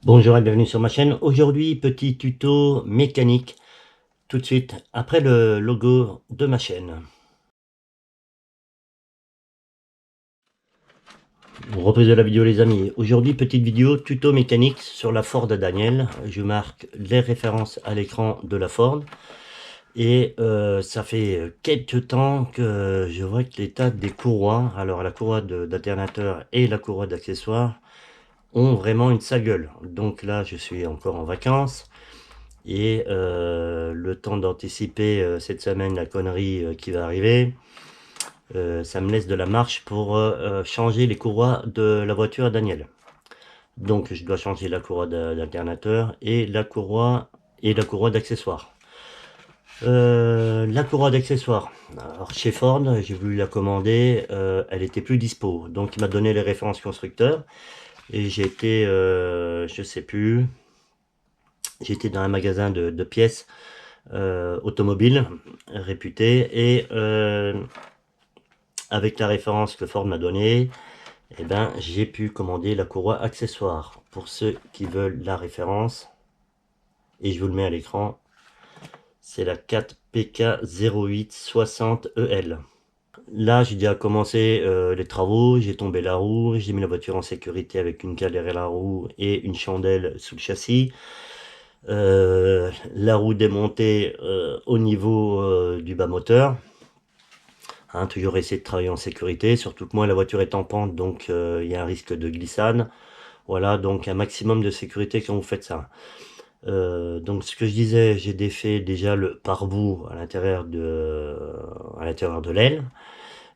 Bonjour et bienvenue sur ma chaîne. Aujourd'hui, petit tuto mécanique, tout de suite après le logo de ma chaîne. Reprise de la vidéo les amis. Aujourd'hui, petite vidéo tuto mécanique sur la Ford Daniel. Je marque les références à l'écran de la Ford. Et ça fait quelques temps que je vois que l'état des courroies, alors la courroie d'alternateur et la courroie d'accessoires, ont vraiment une sale gueule. Donc là, je suis encore en vacances. Et le temps d'anticiper cette semaine la connerie qui va arriver, ça me laisse de la marche pour changer les courroies de la voiture à Daniel. Donc je dois changer la courroie d'alternateur et la courroie d'accessoires. La courroie d'accessoires, alors chez Ford, j'ai voulu la commander, elle était plus dispo. Donc il m'a donné les références constructeurs et j'ai été, je sais plus, j'étais dans un magasin de pièces automobile réputé et avec la référence que Ford m'a donnée, eh ben, j'ai pu commander la courroie accessoire. Pour ceux qui veulent la référence, et je vous le mets à l'écran, c'est la 4PK0860EL. Là, j'ai déjà commencé les travaux, j'ai tombé la roue, j'ai mis la voiture en sécurité avec une cale à la roue et une chandelle sous le châssis. La roue démontée au niveau du bas moteur. Hein, toujours essayer de travailler en sécurité, surtout que moi la voiture est en pente, donc il y a un risque de glissade. Voilà, donc un maximum de sécurité quand vous faites ça. Donc ce que je disais, j'ai défait déjà le pare-boue à l'intérieur de l'aile.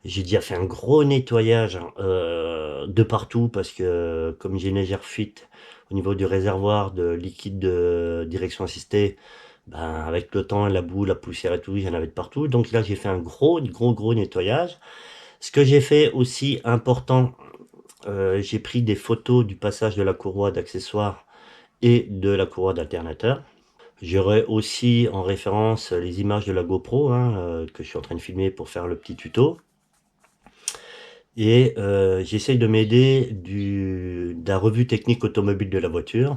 J'ai déjà fait un gros nettoyage de partout parce que comme j'ai une légère fuite au niveau du réservoir de liquide de direction assistée, ben, avec le temps, la boue, la poussière et tout, il y en avait de partout. Donc là, j'ai fait un gros nettoyage. Ce que j'ai fait aussi important, j'ai pris des photos du passage de la courroie d'accessoires et de la courroie d'alternateur. J'aurai aussi en référence les images de la GoPro hein, que je suis en train de filmer pour faire le petit tuto. Et j'essaye de m'aider de la revue technique automobile de la voiture,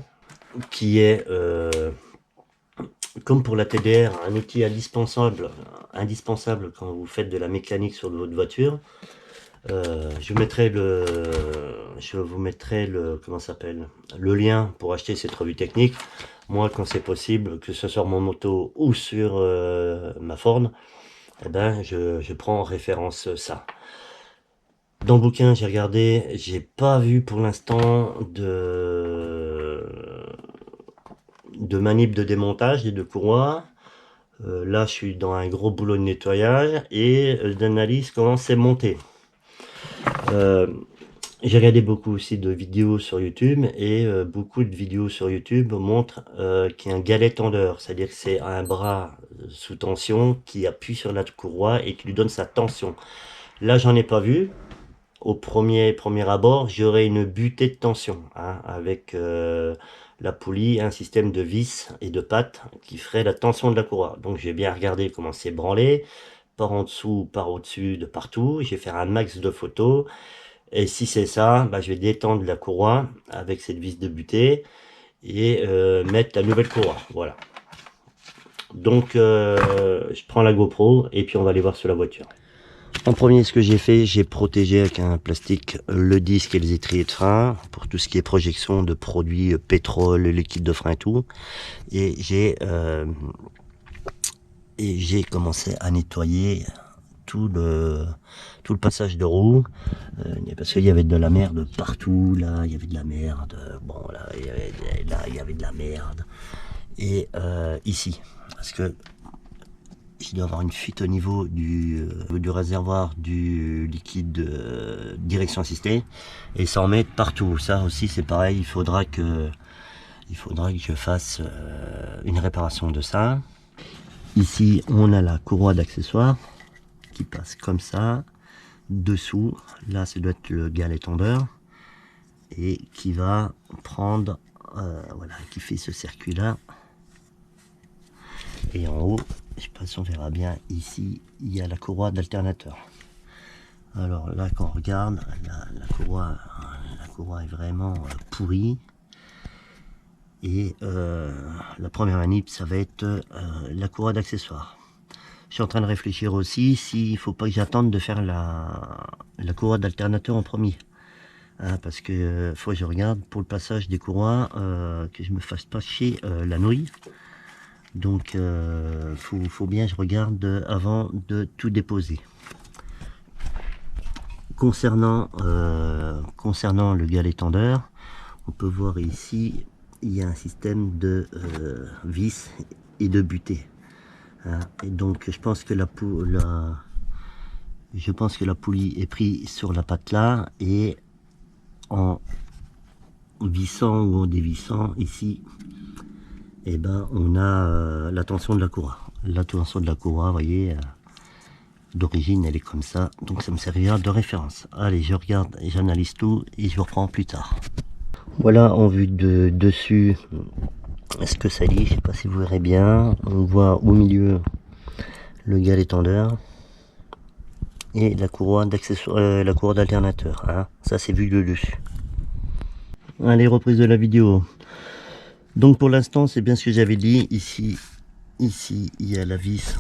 qui est, comme pour la TDR, un outil indispensable quand vous faites de la mécanique sur votre voiture. Je vous mettrai comment ça s'appelle, le lien pour acheter cette revue technique. Moi, quand c'est possible, que ce soit sur mon moto ou sur ma Ford, eh ben, je prends en référence ça. Dans le bouquin, j'ai regardé, j'ai pas vu pour l'instant de manip de démontage des deux courroies. Là, je suis dans un gros boulot de nettoyage et d'analyse comment c'est monté. J'ai regardé beaucoup aussi de vidéos sur YouTube et beaucoup de vidéos sur YouTube montrent qu'il y a un galet tendeur, c'est-à-dire que c'est un bras sous tension qui appuie sur la courroie et qui lui donne sa tension. Là, j'en ai pas vu. Au premier abord, j'aurais une butée de tension hein, avec la poulie, un système de vis et de pattes qui ferait la tension de la courroie. Donc j'ai bien regardé comment c'est branlé, par en dessous, par au-dessus, de partout. Je vais faire un max de photos. Et si c'est ça, bah, je vais détendre la courroie avec cette vis de butée et mettre la nouvelle courroie. Voilà. Donc je prends la GoPro et puis on va aller voir sur la voiture. En premier, ce que j'ai fait, j'ai protégé avec un plastique le disque et les étriers de frein pour tout ce qui est projection de produits pétrole, liquide de frein et tout. Et j'ai commencé à nettoyer tout le passage de roue parce qu'il y avait de la merde partout. Là, il y avait de la merde. Bon, là, il y avait de la merde. Et ici, parce que il doit avoir une fuite au niveau du réservoir du liquide de direction assistée et ça en met partout. Ça aussi c'est pareil, il faudra que je fasse une réparation de ça. Ici on a la courroie d'accessoires qui passe comme ça dessous. Là ça doit être le galet tendeur et qui va prendre voilà, qui fait ce circuit là. Et en haut, je sais pas si on verra bien, ici, il y a la courroie d'alternateur. Alors là, quand on regarde, la courroie est vraiment pourrie. Et la première manip, ça va être la courroie d'accessoires. Je suis en train de réfléchir aussi s'il ne faut pas que j'attende de faire la courroie d'alternateur en premier. Hein, parce que faut que je regarde pour le passage des courroies que je me fasse pas chier la nouille. Donc faut bien que je regarde avant de tout déposer. Concernant le galet tendeur, on peut voir ici, il y a un système de vis et de butée. Hein, et donc je pense que la poulie est prise sur la patte là, et en vissant ou en dévissant ici, et ben on a la tension de la courroie. La tension de la courroie, vous voyez, d'origine elle est comme ça, donc ça me servira de référence. Allez, je regarde, j'analyse tout et je vous reprends plus tard. Voilà, en vue de dessus, est-ce que ça lit? Je sais pas si vous verrez bien. On voit au milieu le galet tendeur et la courroie d'accessoire, la courroie d'alternateur. Hein. Ça c'est vu de dessus. Allez, reprise de la vidéo. Donc pour l'instant, c'est bien ce que j'avais dit. Ici, il y a la vis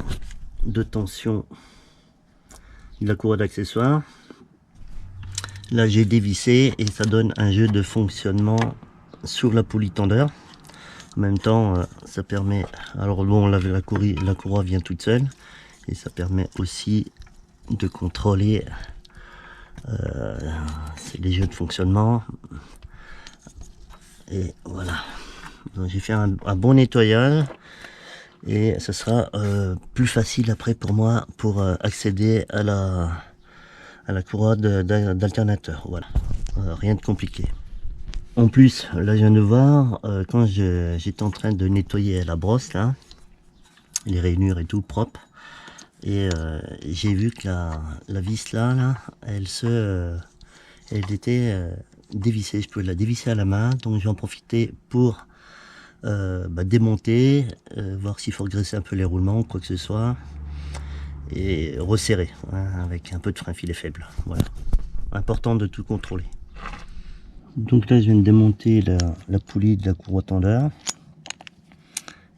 de tension de la courroie d'accessoire. Là, j'ai dévissé et ça donne un jeu de fonctionnement sur la poulie tendeur. En même temps, ça permet... Alors bon, la courroie vient toute seule. Et ça permet aussi de contrôler les jeux de fonctionnement. Et voilà. Donc j'ai fait un bon nettoyage. Et ce sera plus facile après pour moi pour accéder à la courroie d'alternateur. Voilà, rien de compliqué. En plus, là je viens de voir, quand j'étais en train de nettoyer la brosse là, les rainures et tout propre, et j'ai vu que la vis là, elle était dévissée. Je pouvais la dévisser à la main, donc j'ai en profité pour démonter, voir s'il faut graisser un peu les roulements, quoi que ce soit, et resserrer hein, avec un peu de frein filet faible. Voilà, important de tout contrôler. Donc là je viens de démonter la poulie de la courroie tendeur.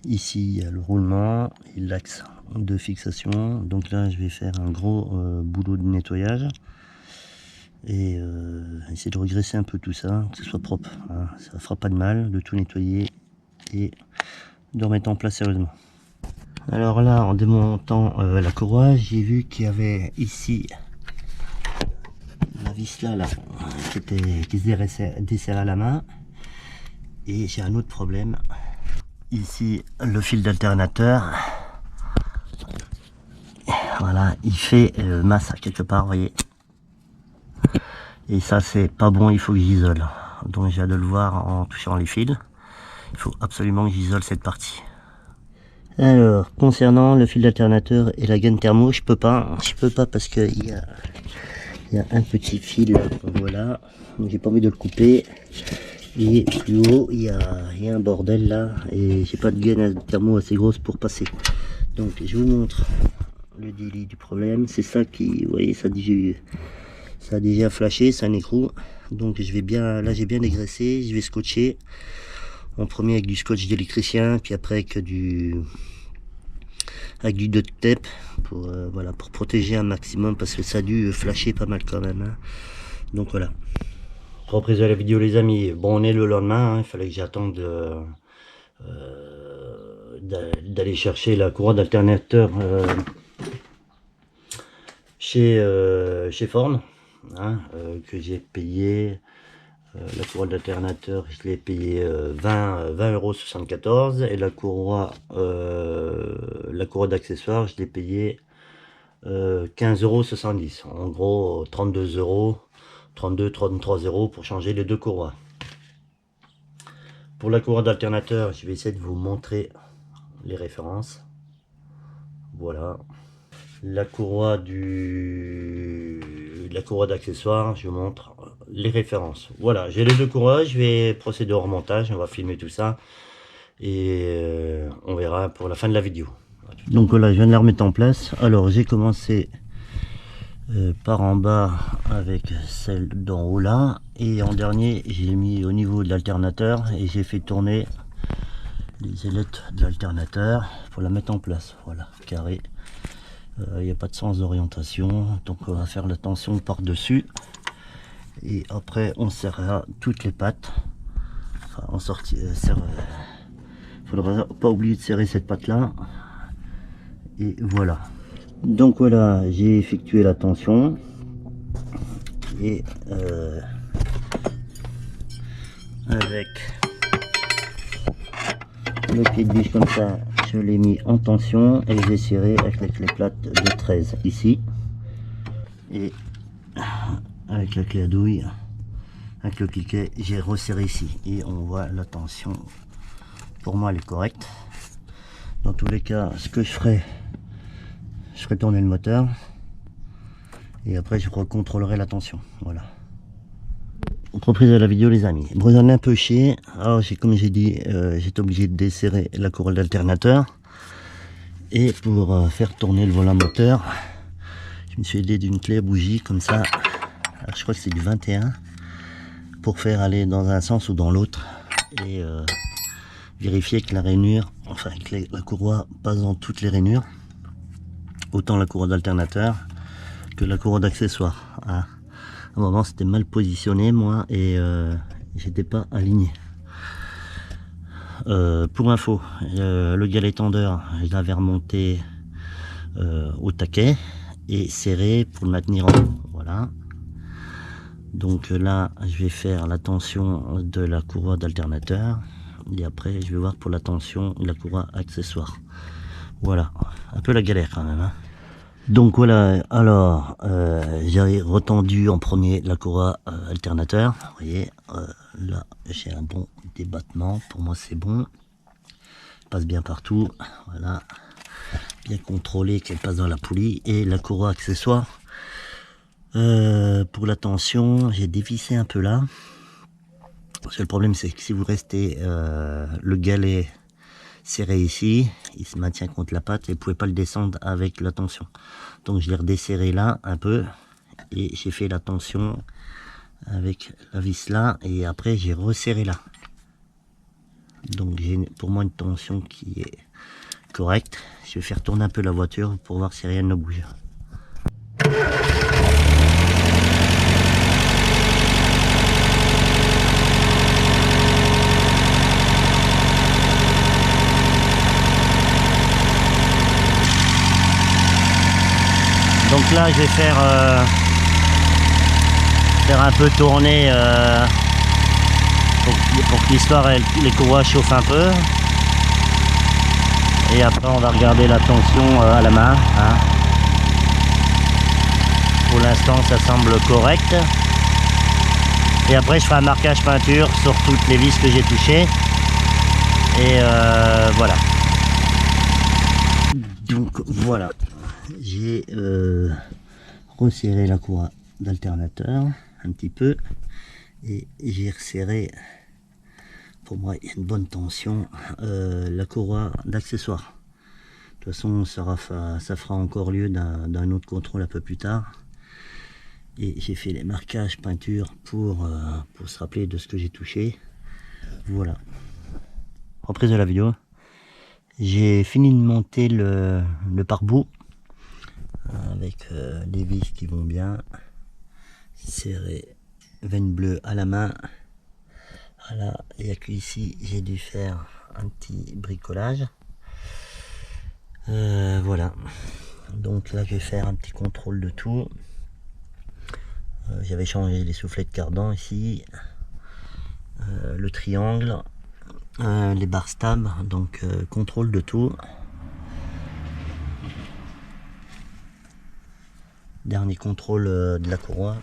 Ici il y a le roulement et l'axe de fixation. Donc là je vais faire un gros boulot de nettoyage et essayer de regresser un peu tout ça, que ce soit propre hein. Ça fera pas de mal de tout nettoyer et de remettre en place sérieusement. Alors là, en démontant la courroie, j'ai vu qu'il y avait ici la vis là qui se desserrait à la main, et j'ai un autre problème ici. Le fil d'alternateur, voilà, il fait masse quelque part, vous voyez, et ça c'est pas bon. Il faut que j'isole, donc j'ai hâte de le voir en touchant les fils. Il faut absolument que j'isole cette partie. Alors, concernant le fil d'alternateur et la gaine thermo, je peux pas parce que il y a un petit fil, voilà, j'ai pas envie de le couper, et plus haut il y a un bordel là, et j'ai pas de gaine thermo assez grosse pour passer. Donc je vous montre le délit du problème. C'est ça qui, vous voyez, ça a déjà flashé, c'est un écrou. Donc je vais bien, là j'ai bien dégraissé, je vais scotcher. En premier avec du scotch d'électricien, puis après avec du duct tape pour voilà, pour protéger un maximum, parce que ça a dû flasher pas mal quand même hein. Donc voilà, reprise de la vidéo les amis. Bon, on est le lendemain hein. Il fallait que j'attende d'aller chercher la courroie d'alternateur chez Forn hein, que j'ai payé. La courroie d'alternateur, je l'ai payé 20,74 € et la courroie d'accessoire, je l'ai payé 15,70 €. En gros, 32 €, 33 € pour changer les deux courroies. Pour la courroie d'alternateur, je vais essayer de vous montrer les références. Voilà. La courroie d'accessoire, je vous montre les références. Voilà, j'ai les deux courroies, je vais procéder au remontage, on va filmer tout ça et on verra pour la fin de la vidéo. Donc voilà, je viens de la remettre en place. Alors j'ai commencé par en bas avec celle d'en haut là, et en dernier j'ai mis au niveau de l'alternateur et j'ai fait tourner les ailettes de l'alternateur pour la mettre en place. Voilà, carré. Il n'y a pas de sens d'orientation, donc on va faire la tension par dessus et après on serrera toutes les pattes. Enfin, on faudra pas oublier de serrer cette patte là et voilà. Donc voilà, j'ai effectué la tension et avec le pied de biche comme ça, je l'ai mis en tension et j'ai serré avec les clés plates de 13 ici et avec la clé à douille, avec le cliquet, j'ai resserré ici et on voit la tension. Pour moi elle est correcte. Dans tous les cas, ce que je ferai tourner le moteur et après je recontrôlerai la tension. Voilà. Reprise de la vidéo les amis. Bon, j'en ai un peu chier. Alors comme j'ai dit, j'étais obligé de desserrer la corolle d'alternateur et pour faire tourner le volant moteur, je me suis aidé d'une clé à bougie comme ça. Alors, je crois que c'est du 21 pour faire aller dans un sens ou dans l'autre et vérifier que la rainure, enfin que la courroie passe dans toutes les rainures, autant la courroie d'alternateur que la courroie d'accessoire. Hein. À un moment c'était mal positionné moi et j'étais pas aligné. Pour info, le galet tendeur je l'avais remonté au taquet et serré pour le maintenir en haut. Voilà. Donc là je vais faire la tension de la courroie d'alternateur et après je vais voir pour la tension de la courroie accessoire. Voilà, un peu la galère quand même hein. Donc voilà, alors j'ai retendu en premier la courroie alternateur. Vous voyez, là j'ai un bon débattement, pour moi c'est bon. Elle passe bien partout, voilà. Bien contrôlé qu'elle passe dans la poulie. Et la courroie accessoire, pour la tension, j'ai dévissé un peu là. Parce que le problème c'est que si vous restez le galet serré ici, il se maintient contre la patte et vous pouvez pas le descendre avec la tension. Donc je l'ai redesserré là un peu et j'ai fait la tension avec la vis là et après j'ai resserré là. Donc j'ai pour moi une tension qui est correcte. Je vais faire tourner un peu la voiture pour voir si rien ne bouge. Donc là je vais faire un peu tourner pour que l'histoire les courroies chauffent un peu. Et après on va regarder la tension à la main. Hein. Pour l'instant ça semble correct. Et après je ferai un marquage peinture sur toutes les vis que j'ai touchées. Et voilà. Donc voilà. J'ai resserré la courroie d'alternateur un petit peu et j'ai resserré, pour moi il y a une bonne tension, la courroie d'accessoire. De toute façon ça fera encore lieu d'un autre contrôle un peu plus tard. Et j'ai fait les marquages peinture pour se rappeler de ce que j'ai touché. Voilà. Reprise de la vidéo. J'ai fini de monter le pare-boue avec les vis qui vont bien, serré, veine bleue à la main. Voilà, et ici j'ai dû faire un petit bricolage. Voilà, donc là je vais faire un petit contrôle de tout. J'avais changé les soufflets de cardan ici, le triangle, les barres stab, donc contrôle de tout. Dernier contrôle de la courroie.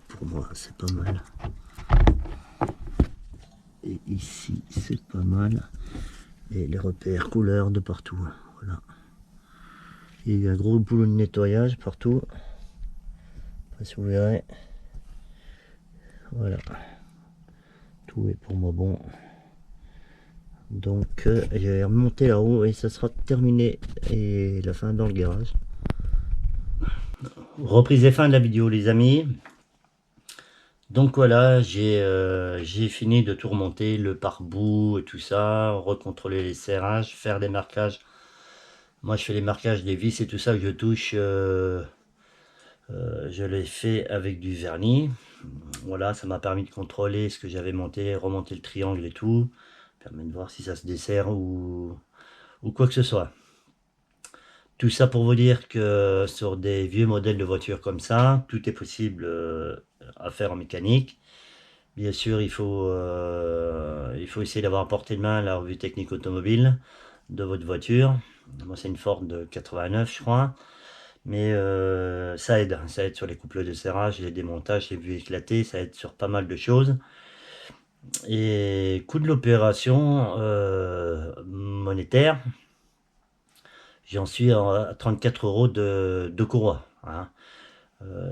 Pour moi c'est pas mal. Et ici c'est pas mal. Et les repères couleurs de partout. Voilà. Il y a eu un gros boulot de nettoyage partout. Pas si vous verrez. Voilà. Tout est pour moi bon. Donc je vais remonter là-haut et ça sera terminé et la fin dans le garage. Reprise et fin de la vidéo les amis. Donc voilà, j'ai fini de tout remonter, le pare-bout et tout ça, recontrôler les serrages, faire des marquages. Moi je fais les marquages des vis et tout ça que je touche, je l'ai fait avec du vernis. Voilà, ça m'a permis de contrôler ce que j'avais monté, remonter le triangle et tout. Permet de voir si ça se dessert ou quoi que ce soit. Tout ça pour vous dire que sur des vieux modèles de voitures comme ça, tout est possible à faire en mécanique. Bien sûr, il faut essayer d'avoir à portée de main la revue technique automobile de votre voiture. Moi, c'est une Ford de 89, je crois. Mais ça aide sur les couples de serrage, les démontages, les vues éclatées, ça aide sur pas mal de choses. Et coût de l'opération monétaire, j'en suis à 34 € de courroie. Hein.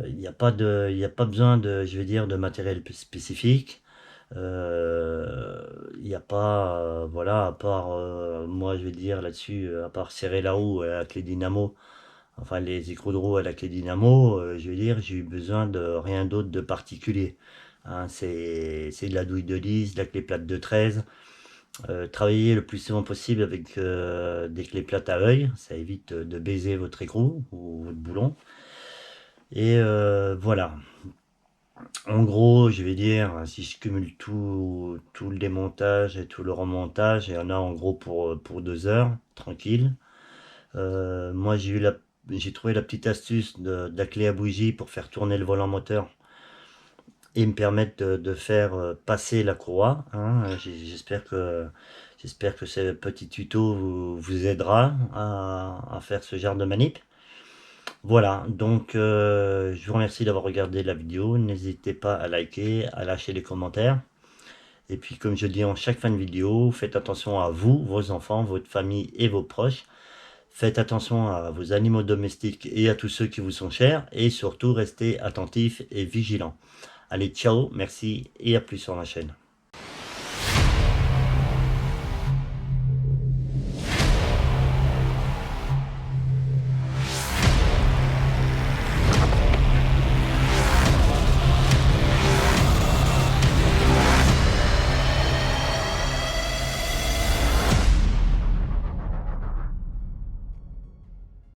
Il n'y a pas besoin de, je vais dire, de matériel spécifique. Il n'y a pas, voilà, à part, moi je vais dire là-dessus, à part serrer la roue à la clé dynamo, enfin les écrous de roue à la clé dynamo, je vais dire, j'ai eu besoin de rien d'autre de particulier. Hein, c'est de la douille de 10, de la clé plate de 13. Travailler le plus souvent possible avec des clés plates à œil, ça évite de baiser votre écrou ou votre boulon. Et voilà. En gros, je vais dire, si je cumule tout le démontage et tout le remontage, il y en a en gros pour 2 heures, tranquille. Moi, j'ai trouvé la petite astuce de la clé à bougie pour faire tourner le volant moteur et me permettre de faire passer la courroie. Hein. J'espère que ce petit tuto vous aidera à faire ce genre de manip. Voilà, donc je vous remercie d'avoir regardé la vidéo. N'hésitez pas à liker, à lâcher des commentaires. Et puis comme je dis en chaque fin de vidéo, faites attention à vous, vos enfants, votre famille et vos proches. Faites attention à vos animaux domestiques et à tous ceux qui vous sont chers. Et surtout, restez attentifs et vigilants. Allez, ciao, merci et à plus sur ma chaîne.